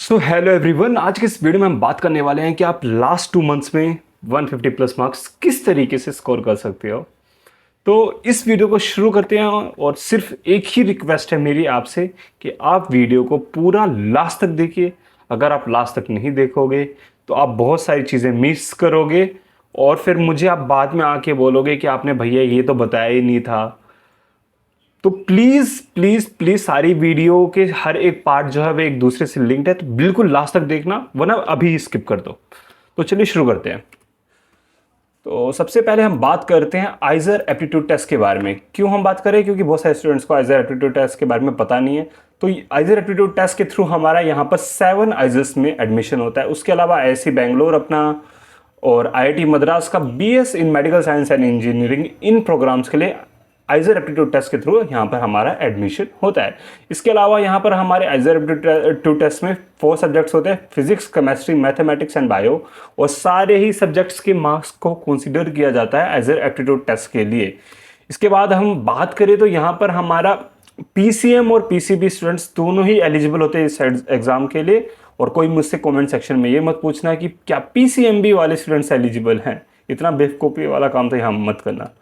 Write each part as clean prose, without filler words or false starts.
So hello everyone, आज के इस वीडियो में हम बात करने वाले हैं कि आप लास्ट 2 मंथ्स में 150 प्लस मार्क्स किस तरीके से स्कोर कर सकते हो। तो इस वीडियो को शुरू करते हैं और सिर्फ एक ही रिक्वेस्ट है मेरी आपसे कि आप वीडियो को पूरा लास्ट तक देखिए। अगर आप लास्ट तक नहीं देखोगे तो आप बहुत सारी चीज़ें मिस करोगे और फिर मुझे आप बाद में आके बोलोगे कि आपने भैया ये तो बताया ही नहीं था। तो प्लीज़ प्लीज़ प्लीज़ सारी वीडियो के हर एक पार्ट जो है वो एक दूसरे से लिंक्ड है, तो बिल्कुल लास्ट तक देखना, वरना अभी ही स्किप कर दो। तो चलिए शुरू करते हैं। तो सबसे पहले हम बात करते हैं आइजर एप्टीट्यूड टेस्ट के बारे में। क्यों हम बात करें? क्योंकि बहुत सारे स्टूडेंट्स को आइजर एप्टीट्यूड टेस्ट के बारे में पता नहीं है। तो आइजर एप्टीट्यूड टेस्ट के थ्रू हमारा यहाँ पर 7 आइजर्स में एडमिशन होता है। उसके अलावा IISc बेंगलोर अपना और IIT मद्रास का BS in medical science and engineering in programs के लिए आइजर एप्टीट्यूड टेस्ट के थ्रू यहाँ पर हमारा एडमिशन होता है। इसके अलावा यहाँ पर हमारे आइजर एप्टीट्यूड टेस्ट में 4 सब्जेक्ट्स होते हैं: physics, chemistry, mathematics and bio. और सारे ही सब्जेक्ट्स के मार्क्स को कंसीडर किया जाता है आइजर एप्टीट्यूड टेस्ट के लिए। इसके बाद हम बात करें तो यहाँ पर हमारा PCM और PCB स्टूडेंट्स दोनों ही एलिजिबल होते हैं इस एग्ज़ाम के लिए। और कोई मुझसे कमेंट सेक्शन में ये मत पूछना कि क्या PCMB वाले स्टूडेंट्स एलिजिबल हैं। इतना बेवकूफ़ी वाला काम तो यहाँ मत करना।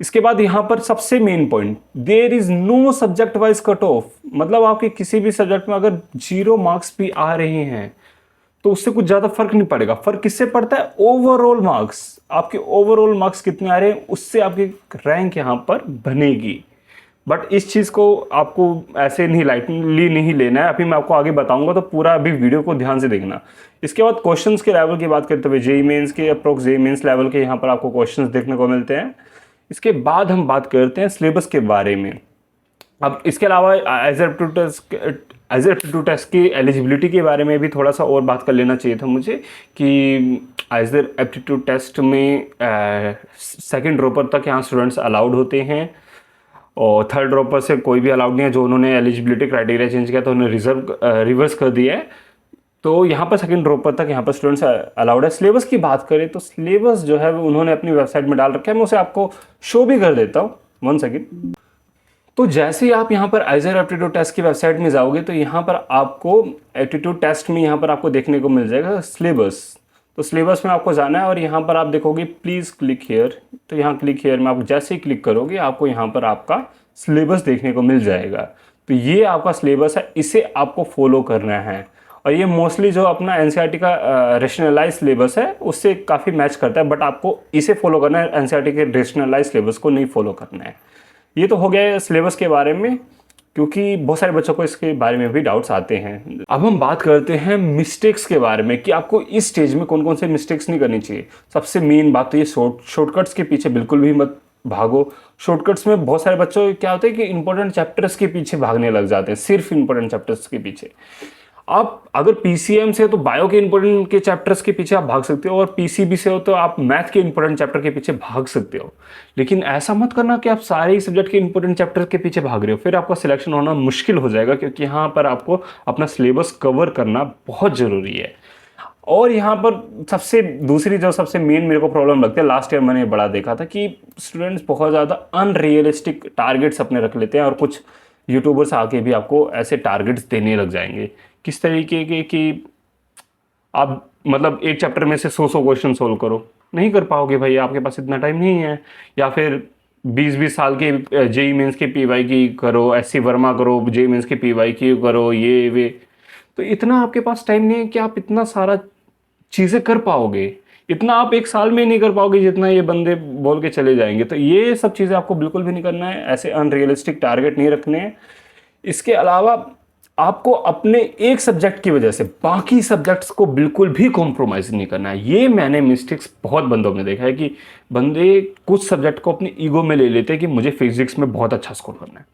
इसके बाद यहाँ पर सबसे main point, there is no subject wise cut off. मतलब आपके किसी भी सब्जेक्ट में अगर 0 मार्क्स भी आ रहे हैं तो उससे कुछ ज़्यादा फर्क नहीं पड़ेगा। फर्क किससे पड़ता है? Overall marks. आपके ओवरऑल मार्क्स कितने आ रहे हैं उससे आपकी रैंक यहाँ पर बनेगी। बट इस चीज़ को आपको ऐसे नहीं लाइटली नहीं लेना है। अभी मैं आपको आगे बताऊंगा, तो पूरा अभी वीडियो को ध्यान से देखना। इसके बाद क्वेश्चंस के लेवल की बात करते हुए जेईई मेंस के अप्रोक्स जेईई मेंस लेवल के यहाँ पर आपको क्वेश्चंस देखने को मिलते हैं। इसके बाद हम बात करते हैं सिलेबस के बारे में। अब इसके अलावा आइजर एप्टीट्यूड टेस्ट की एलिजिबिलिटी के बारे में भी थोड़ा सा और बात कर लेना चाहिए था मुझे कि आइजर एप्टीट्यूड टेस्ट में सेकंड ड्रॉपर तक यहाँ स्टूडेंट्स अलाउड होते हैं और थर्ड ड्रॉपर से कोई भी अलाउड नहीं है। जो उन्होंने एलिजिबिलिटी क्राइटेरिया चेंज किया तो उन्होंने रिवर्स कर दिया है। तो यहाँ पर सेकंड ड्रॉपर तक यहाँ पर स्टूडेंट्स अलाउड है। सिलेबस की बात करें तो सिलेबस जो है वो उन्होंने अपनी वेबसाइट में डाल रखा है। मैं उसे आपको शो भी कर देता हूँ, 1 सेकेंड। तो जैसे ही आप यहाँ पर आइजर एप्टीट्यूड टेस्ट की वेबसाइट में जाओगे तो यहाँ पर आपको एप्टीट्यूड टेस्ट में यहाँ पर आपको देखने को मिल जाएगा सिलेबस। तो सिलेबस में आपको जाना है और यहाँ पर आप देखोगे प्लीज़ क्लिक हेयर। तो यहाँ क्लिक हेयर में आप जैसे ही क्लिक करोगे आपको यहाँ पर आपका सिलेबस देखने को मिल जाएगा। तो ये आपका सिलेबस है, इसे आपको फॉलो करना है। और ये मोस्टली जो अपना NCERT का रेशनलाइज सिलेबस है उससे काफ़ी मैच करता है, बट आपको इसे फॉलो करना है, NCERT के रेशनलाइज सिलेबस को नहीं फॉलो करना है। ये तो हो गया सिलेबस के बारे में, क्योंकि बहुत सारे बच्चों को इसके बारे में भी डाउट्स आते हैं। अब हम बात करते हैं मिस्टेक्स के बारे में कि आपको इस स्टेज में कौन कौन से मिस्टेक्स नहीं करनी चाहिए। सबसे मेन बात तो ये शॉर्टकट्स के पीछे बिल्कुल भी मत भागो। शॉर्टकट्स में बहुत सारे बच्चों क्या होता है कि इंपॉर्टेंट चैप्टर्स के पीछे भागने लग जाते हैं, सिर्फ इंपॉर्टेंट चैप्टर्स के पीछे। आप अगर PCM से हो तो बायो के इंपॉर्टेंट के चैप्टर्स के पीछे आप भाग सकते हो, और PCB से हो तो आप मैथ के इंपॉर्टेंट चैप्टर के पीछे भाग सकते हो। लेकिन ऐसा मत करना कि आप सारे ही सब्जेक्ट के इंपॉर्टेंट चैप्टर के पीछे भाग रहे हो, फिर आपका सिलेक्शन होना मुश्किल हो जाएगा, क्योंकि यहाँ पर आपको अपना सिलेबस कवर करना बहुत ज़रूरी है। और यहाँ पर सबसे मेन मेरे को प्रॉब्लम लगती है, लास्ट ईयर मैंने बड़ा देखा था कि स्टूडेंट्स बहुत ज़्यादा अनरियलिस्टिक टारगेट्स अपने रख लेते हैं, और कुछ यूट्यूबर्स आके भी आपको ऐसे टारगेट्स देने लग जाएंगे। किस तरीके के कि आप मतलब एक चैप्टर में से 100 क्वेश्चन सोल्व करो। नहीं कर पाओगे भाई, आपके पास इतना टाइम नहीं है। या फिर 20 साल के जेईई मेंस के PYQ करो, SC वर्मा करो, जेईई मेंस के PYQ करो, ये वे। तो इतना आपके पास टाइम नहीं है कि आप इतना सारा चीज़ें कर पाओगे। इतना आप एक साल में नहीं कर पाओगे जितना ये बंदे बोल के चले जाएंगे। तो ये सब चीज़ें आपको बिल्कुल भी नहीं करना है, ऐसे अनरियलिस्टिक टारगेट नहीं रखने हैं। इसके अलावा आपको अपने एक सब्जेक्ट की वजह से बाकी सब्जेक्ट्स को बिल्कुल भी कॉम्प्रोमाइज़ नहीं करना है। ये मैंने मिस्टेक्स बहुत बंदों में देखा है कि बंदे कुछ सब्जेक्ट को अपनी ईगो में ले लेते हैं कि मुझे फिजिक्स में बहुत अच्छा स्कोर करना है।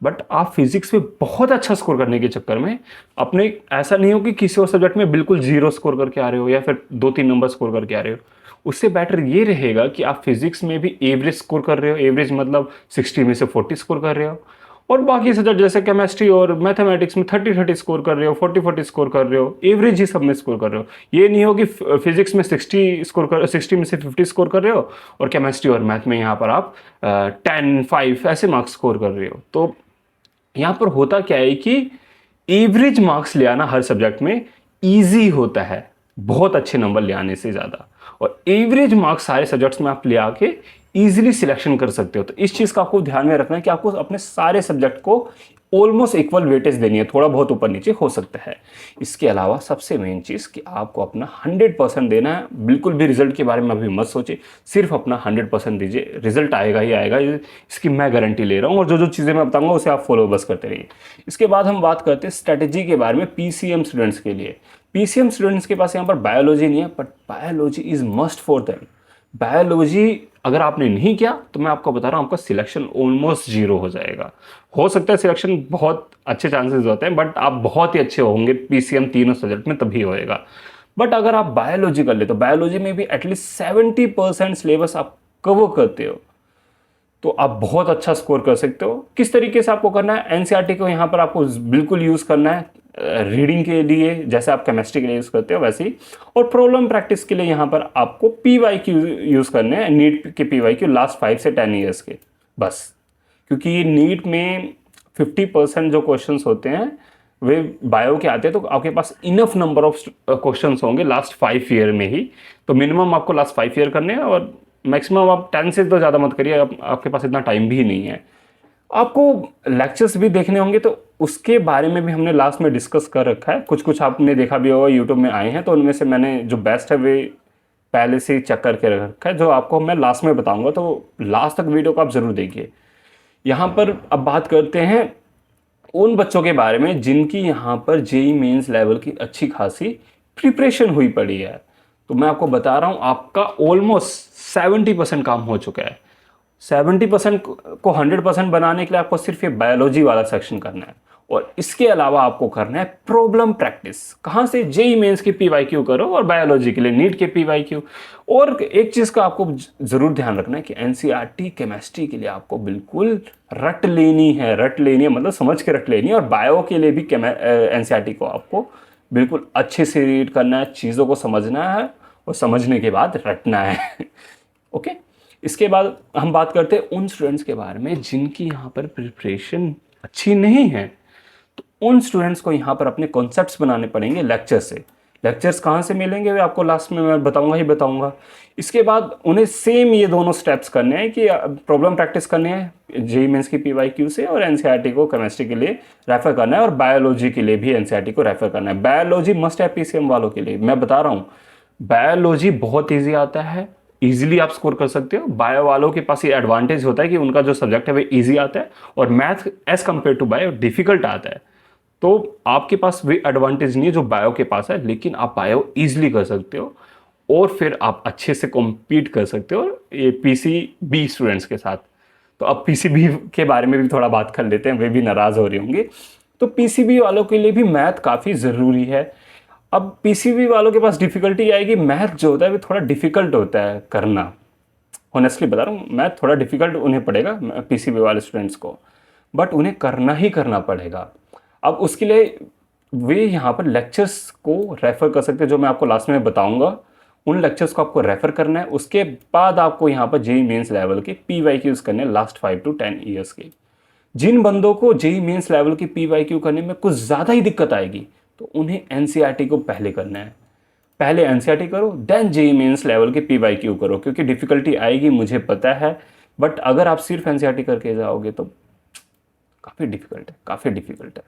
बट आप फिजिक्स में बहुत अच्छा स्कोर करने के चक्कर में अपने ऐसा नहीं हो कि किसी और सब्जेक्ट में बिल्कुल 0 स्कोर करके आ रहे हो या फिर 2-3 नंबर स्कोर करके आ रहे हो। उससे बेटर ये रहेगा कि आप फिजिक्स में भी एवरेज स्कोर कर रहे हो। एवरेज मतलब 60 में से 40 स्कोर कर रहे हो, और बाकी सब्जेक्ट जैसे केमिस्ट्री और मैथमेटिक्स में 30-30 स्कोर कर रहे हो, 40-40 स्कोर कर रहे हो, एवरेज ही सब में स्कोर कर रहे हो। ये नहीं हो कि फिजिक्स में 60 में से 50 स्कोर कर रहे हो और केमिस्ट्री और मैथ में यहाँ पर आप 10, 5 ऐसे मार्क्स स्कोर कर रहे हो। तो यहाँ पर होता क्या है कि एवरेज मार्क्स ले आना हर सब्जेक्ट में ईजी होता है बहुत अच्छे नंबर ले आने से ज़्यादा, और एवरेज मार्क्स सारे सब्जेक्ट्स में आप ले आके ईजिली सिलेक्शन कर सकते हो। तो इस चीज़ का आपको ध्यान में रखना है कि आपको अपने सारे सब्जेक्ट को ऑलमोस्ट इक्वल वेटेज देनी है, थोड़ा बहुत ऊपर नीचे हो सकता है। इसके अलावा सबसे मेन चीज़ कि आपको अपना 100% देना है। बिल्कुल भी रिजल्ट के बारे में अभी मत सोचिए, सिर्फ अपना 100% दीजिए, रिजल्ट आएगा ही आएगा, इसकी मैं गारंटी ले रहा हूँ। और जो जो चीज़ें मैं बताऊँगा उसे आप फॉलो बस करते रहिए। इसके बाद हम बात करते हैं स्ट्रेटेजी के बारे में पीसीएम स्टूडेंट्स के लिए। पीसीएम स्टूडेंट्स के पास यहाँ पर बायोलॉजी नहीं है, but biology is must for them. Biology अगर आपने नहीं किया तो मैं आपको बता रहा हूँ आपका सिलेक्शन ऑलमोस्ट जीरो हो जाएगा। हो सकता है सिलेक्शन बहुत अच्छे चांसेस होते हैं, बट आप बहुत ही अच्छे होंगे पीसीएम तीनों सब्जेक्ट में तभी होएगा। बट अगर आप बायोलॉजी कर ले तो बायोलॉजी में भी एटलीस्ट 70% सिलेबस आप कवर करते हो तो आप बहुत अच्छा स्कोर कर सकते हो। किस तरीके से आपको करना है, एनसीईआरटी को यहाँ पर आपको बिल्कुल यूज़ करना है रीडिंग के लिए, जैसे आप केमिस्ट्री के लिए यूज़ करते हो वैसे ही। और प्रॉब्लम प्रैक्टिस के लिए यहाँ पर आपको पीवाईक्यू यूज़ करने हैं, नीट के पीवाईक्यू लास्ट 5 से 10 ईयर्स के बस। क्योंकि नीट में 50% जो क्वेश्चंस होते हैं वे बायो के आते हैं, तो आपके पास इनफ नंबर ऑफ क्वेश्चंस होंगे लास्ट 5 ईयर में ही। तो मिनिमम आपको लास्ट 5 ईयर करने हैं, और मैक्सिमम आप 10 से तो ज़्यादा मत करिए, आपके पास इतना टाइम भी नहीं है। आपको लेक्चर्स भी देखने होंगे तो उसके बारे में भी हमने लास्ट में डिस्कस कर रखा है। कुछ कुछ आपने देखा भी होगा, यूट्यूब में आए हैं, तो उनमें से मैंने जो बेस्ट है वे पहले से ही चेक करके रखा है, जो आपको मैं लास्ट में बताऊंगा। तो लास्ट तक वीडियो को आप ज़रूर देखिए। यहाँ पर अब बात करते हैं उन बच्चों के बारे में जिनकी यहाँ पर जेई मेंस लेवल की अच्छी खासी प्रिपरेशन हुई पड़ी है। तो मैं आपको बता रहा हूँ आपका ऑलमोस्ट 70% काम हो चुका है। 70% को 100% बनाने के लिए आपको सिर्फ ये बायोलॉजी वाला सेक्शन करना है, और इसके अलावा आपको करना है प्रॉब्लम प्रैक्टिस। कहाँ से, जेई मेंस के पीवाईक्यू करो, और बायोलॉजी के लिए नीट के पीवाईक्यू। और एक चीज़ का आपको ज़रूर ध्यान रखना है कि एनसीईआरटी केमिस्ट्री के लिए आपको बिल्कुल रट लेनी है मतलब समझ के रट लेनी है। और बायो के लिए भी एनसीईआरटी को आपको बिल्कुल अच्छे से रीड करना है, चीज़ों को समझना है, और समझने के बाद रटना है। ओके। इसके बाद हम बात करते हैं उन स्टूडेंट्स के बारे में जिनकी यहाँ पर प्रिपरेशन अच्छी नहीं है। तो उन स्टूडेंट्स को यहाँ पर अपने कॉन्सेप्ट्स बनाने पड़ेंगे लेक्चर से। लेक्चर्स कहाँ से मिलेंगे वे आपको लास्ट में मैं बताऊंगा। इसके बाद उन्हें सेम ये दोनों स्टेप्स करने हैं कि प्रॉब्लम प्रैक्टिस करनी है जेईई मेंस की पीवाईक्यू से, और एनसीईआरटी को केमिस्ट्री के लिए रेफर करना है, और बायोलॉजी के लिए भी एनसीईआरटी को रेफर करना है। बायोलॉजी मस्ट है पीसीएम वालों के लिए, मैं बता रहा हूँ बायोलॉजी बहुत ईजी आता है, इजीली आप स्कोर कर सकते हो। बायो वालों के पास ये एडवांटेज होता है कि उनका जो सब्जेक्ट है वो इजी आता है, और math as compare to bio difficult आता है। तो आपके पास वे एडवांटेज नहीं है जो बायो के पास है, लेकिन आप बायो इजीली कर सकते हो, और फिर आप अच्छे से कॉम्पीट कर सकते हो ये पीसीबी स्टूडेंट्स के साथ। तो अब पीसीबी के बारे में भी थोड़ा बात कर लेते हैं, वे भी नाराज़ हो रही होंगे। तो पीसीबी वालों के लिए भी मैथ काफ़ी ज़रूरी है। अब पीसीबी वालों के पास डिफ़िकल्टी आएगी, मैथ जो होता है वो थोड़ा डिफ़िकल्ट होता है करना। ऑनेस्टली बता रहा हूँ, मैथ थोड़ा डिफ़िकल्ट उन्हें पड़ेगा पीसीबी वाले स्टूडेंट्स को, बट उन्हें करना ही करना पड़ेगा। अब उसके लिए वे यहाँ पर लेक्चर्स को रेफ़र कर सकते हैं, जो मैं आपको लास्ट में बताऊँगा। उन लेक्चर्स को आपको रेफ़र करना है। उसके बाद आपको यहाँ पर जेईई मेंस लेवल के पीवाईक्यूज़ करने हैं लास्ट 5 to 10 ईयर्स के। जिन बंदों को जेईई मेंस लेवल की पीवाईक्यू करने में कुछ ज़्यादा ही दिक्कत आएगी, तो उन्हें एनसीईआरटी को पहले करना है। पहले एनसीईआरटी करो, देन जेईई मेंस लेवल के पीवाईक्यू करो, क्योंकि डिफ़िकल्टी आएगी मुझे पता है। बट अगर आप सिर्फ एनसीईआरटी करके जाओगे तो काफ़ी डिफ़िकल्ट है।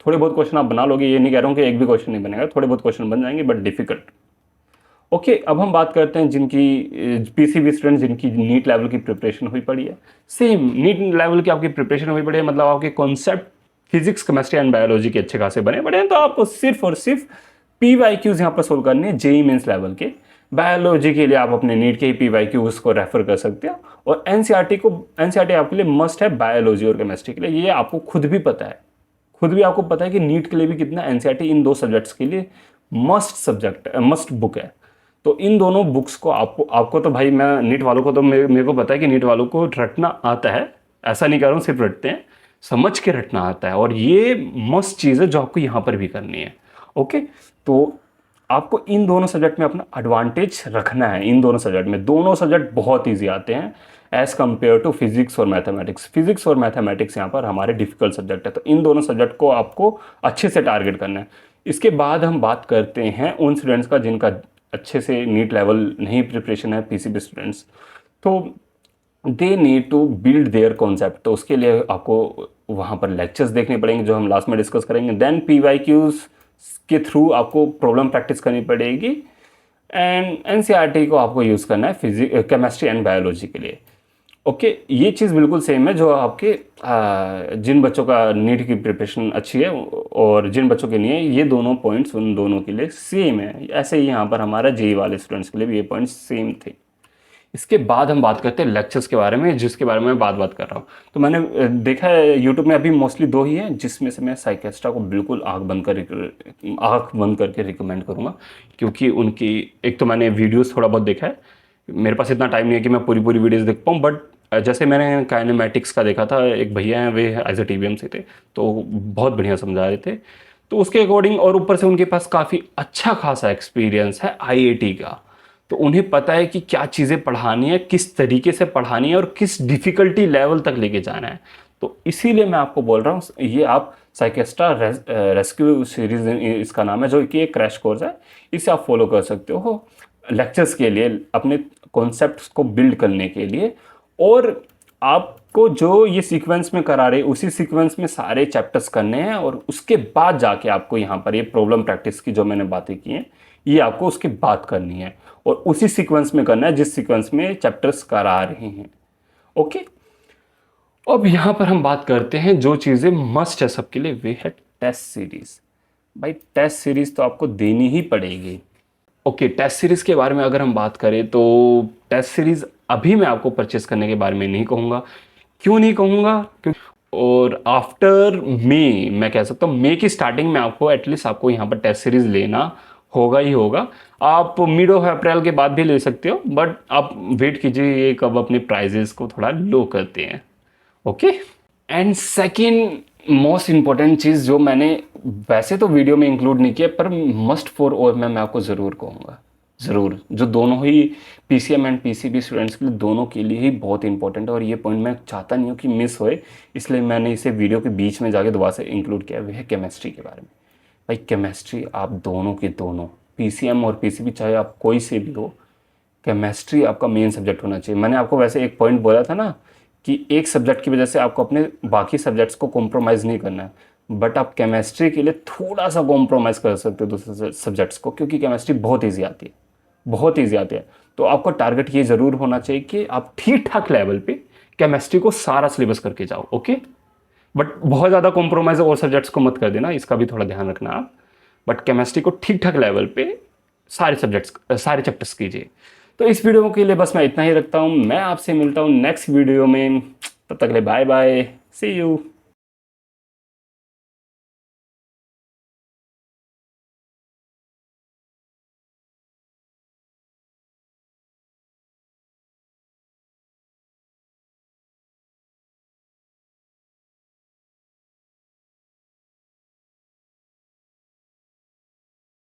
थोड़े बहुत क्वेश्चन आप बना लोगे, ये नहीं कह रहा हूँ कि एक भी क्वेश्चन नहीं बनेगा, थोड़े बहुत क्वेश्चन बन जाएंगे, बट डिफ़िकल्ट। ओके, अब हम बात करते हैं जिनकी पीसीबी स्टूडेंट जिनकी नीट लेवल की प्रिपरेशन हुई पड़ी है। सेम नीट लेवल की आपकी प्रिपरेशन हुई पड़ी है, मतलब आपके concept physics, chemistry and biology के अच्छे खासे बने पड़े हैं, तो आपको सिर्फ और सिर्फ पीवाईक्यूज यहाँ पर सोल्व करने हैं जेईई मेंस लेवल के। बायोलॉजी के लिए आप अपने नीट के ही पीवाईक्यूज को रेफर कर सकते हो, और एनसीईआरटी आपके लिए मस्ट है बायोलॉजी और केमिस्ट्री के लिए। ये आपको खुद भी आपको पता है कि नीट के लिए भी कितना एनसीईआरटी इन 2 सब्जेक्ट्स के लिए मस्ट बुक है। तो इन दोनों बुक्स को आपको तो भाई, मैं नीट वालों को तो मेरे को पता है कि नीट वालों को रटना आता है, ऐसा नहीं कह रहा हूँ सिर्फ रटते हैं, समझ के रटना आता है, और ये मस्त चीज़ है जो आपको यहाँ पर भी करनी है। ओके, तो आपको इन दोनों सब्जेक्ट में अपना एडवांटेज रखना है। इन दोनों सब्जेक्ट बहुत ईजी आते हैं। एज़ कम्पेयर टू फिजिक्स और मैथमेटिक्स। फिजिक्स और मैथमेटिक्स यहाँ पर हमारे डिफ़िकल्ट सब्जेक्ट है, तो इन दोनों सब्जेक्ट को आपको अच्छे से टारगेट करना है। इसके बाद हम बात करते हैं उन स्टूडेंट्स का जिनका अच्छे से नीट लेवल नहीं प्रिपरेशन है, पीसीबी स्टूडेंट्स। तो they need to build their concept, तो उसके लिए आपको वहाँ पर लेक्चर्स देखने पड़ेंगे जो हम लास्ट में डिस्कस करेंगे। देन पीवाईक्यूज के थ्रू आपको प्रॉब्लम प्रैक्टिस करनी पड़ेगी, एंड एनसीईआरटी को आपको यूज़ करना है फिजिक्स, केमिस्ट्री एंड बायोलॉजी के लिए। ओके, ये चीज़ बिल्कुल सेम है जो आपके जिन बच्चों का नीट की प्रिपरेशन अच्छी है और जिन बच्चों के लिए ये दोनों पॉइंट्स उन दोनों के लिए सेम है। ऐसे ही यहाँ पर हमारा जेई वाले स्टूडेंट्स के लिए भी ये पॉइंट्स सेम थे। इसके बाद हम बात करते हैं लेक्चर्स के बारे में, जिसके बारे में मैं बात कर रहा हूँ। तो मैंने देखा है यूट्यूब में अभी मोस्टली 2 ही हैं, जिसमें से मैं साइकेस्ट्रा को बिल्कुल आँख बंद करके रिकमेंड करूँगा, क्योंकि उनकी एक तो मैंने वीडियोस थोड़ा बहुत देखा है, मेरे पास इतना टाइम नहीं है कि मैं पूरी वीडियोस देख पाऊँ, बट जैसे मैंने काइनेमैटिक्स का देखा था, एक भैया हैं वे एज ए टीबीएम से थे, तो बहुत बढ़िया समझा रहे थे, तो उसके अकॉर्डिंग, और ऊपर से उनके पास काफ़ी अच्छा खासा एक्सपीरियंस है आईआईटी का, तो उन्हें पता है कि क्या चीज़ें पढ़ानी है, किस तरीके से पढ़ानी है और किस डिफ़िकल्टी लेवल तक लेके जाना है। तो इसीलिए मैं आपको बोल रहा हूँ, ये आप साइकेस्ट्रा रेस्क्यू सीरीज़ इसका नाम है, जो कि एक क्रैश कोर्स है, इसे आप फॉलो कर सकते हो लेक्चर्स के लिए, अपने कॉन्सेप्ट्स को बिल्ड करने के लिए। और आपको जो ये सीक्वेंस में करा रहे उसी सीक्वेंस में सारे चैप्टर्स करने हैं, और उसके बाद जाके आपको यहाँ पर ये प्रॉब्लम प्रैक्टिस की जो मैंने बातें की हैं, ये आपको उसके बाद करनी है, और उसी सीक्वेंस में करना है जिस सीक्वेंस में चैप्टर्स करा रहे हैं। ओके, अब यहाँ पर हम बात करते हैं जो चीज़ें मस्ट है सबके लिए, वे है टेस्ट सीरीज़। भाई टेस्ट सीरीज़ तो आपको देनी ही पड़ेगी। ओके, टेस्ट सीरीज़ के बारे में अगर हम बात करें तो टेस्ट सीरीज़ अभी मैं आपको परचेस करने के बारे में नहीं कहूँगा। क्यों नहीं कहूँगा? क्योंकि और आफ्टर मई, मैं कह सकता हूँ मई की स्टार्टिंग में आपको एटलीस्ट आपको यहाँ पर टेस्ट सीरीज़ लेना होगा ही होगा। आप मिड ऑफ अप्रैल के बाद भी ले सकते हो, बट आप वेट कीजिए ये कब अपने प्राइजेस को थोड़ा लो करते हैं। Okay, and second most important चीज़ जो मैंने वैसे तो वीडियो में इंक्लूड नहीं किया, पर मस्ट फॉर और मैं आपको ज़रूर कहूँगा, ज़रूर, जो दोनों ही पीसीएम एंड पीसीबी स्टूडेंट्स के लिए, दोनों के लिए ही बहुत इंपॉर्टेंट है, और ये पॉइंट मैं चाहता नहीं हूँ कि मिस होए, इसलिए मैंने इसे वीडियो के बीच में जाके दोबारा से इंक्लूड किया। वह है केमिस्ट्री के बारे में। भाई केमिस्ट्री आप दोनों के दोनों, पीसीएम और पीसीबी, चाहे आप कोई से भी हो, केमिस्ट्री आपका मेन सब्जेक्ट होना चाहिए। मैंने आपको वैसे एक पॉइंट बोला था ना कि एक सब्जेक्ट की वजह से आपको अपने बाकी सब्जेक्ट्स को कॉम्प्रोमाइज़ नहीं करना है, बट आप केमिस्ट्री के लिए थोड़ा सा कॉम्प्रोमाइज़ कर सकते हो दूसरे सब्जेक्ट्स को, क्योंकि केमिस्ट्री बहुत ईजी आती है, बहुत ईजी आती है। तो आपका टारगेट ये ज़रूर होना चाहिए कि आप ठीक ठाक लेवल पे केमिस्ट्री को सारा सिलेबस करके जाओ। ओके, बट बहुत ज़्यादा कॉम्प्रोमाइज़ और सब्जेक्ट्स को मत कर देना, इसका भी थोड़ा ध्यान रखना आप। बट केमिस्ट्री को ठीक ठाक लेवल पे सारे सब्जेक्ट्स, सारे चैप्टर्स कीजिए। तो इस वीडियो के लिए बस मैं इतना ही रखता हूँ। मैं आपसे मिलता हूँ नेक्स्ट वीडियो में, तब तक के लिए बाय बाय, सी यू।